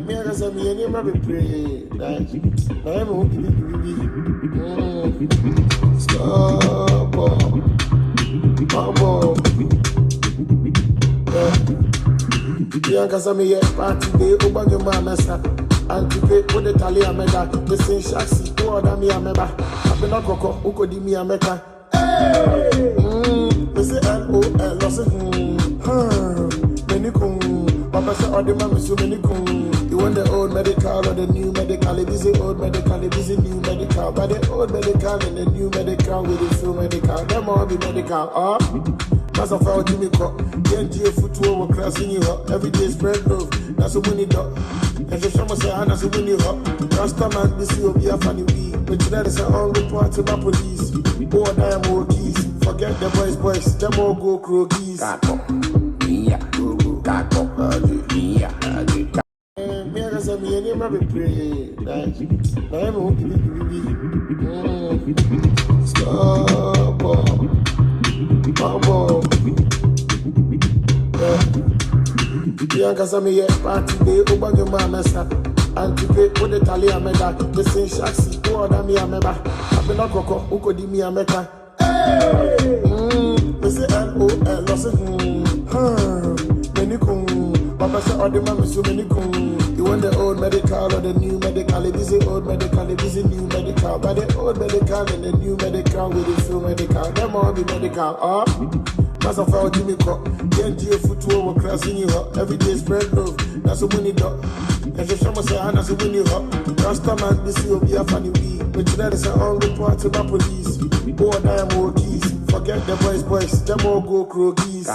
Me as a me any rabbi pray. I am stop. Mama. Nkansah me party day over your mama and to pay for the tally amega. The same shaxi to order me ameba. I been a coco who could me ameka. Hey, say LOL, loss many kun. Papa said all the mammy so many kun. You want the old medical or the new medical? It is the old medical, it is the new medical. But the old medical and the new medical with the full medical. Them all be medical. That's a foul Jimmy Cock. Get football over crossing you up. Every day spread love. That's a money dog. And the shaman say, I'm a winning up. Last time I this will be a funny week. But today is a whole report to my police. Oh, I am more keys. Forget the boys. Them all go croquis. Me as a me any rabbi pray. I am stop. Mama. Nkansah me party day over your mama and to pay for the tally amega. The same shaxi to order me ameba. I been a coco who could me ameka. Hey, say LOL, loss many kun. Papa said all the mammy so many kun. You want the old medical or the new medical? It is the old medical, it is the new medical. But the old medical and the new medical with the full medical. Them all be medical. That's a foul Jimmy Cock. Get football over crossing you up. Every day spread love. That's a money dog. And the shaman say, I'm a winning up. Last time I this will be a funny week. But today is a whole report to my police. Oh, I am more keys. Forget the boys. Them all go croquis.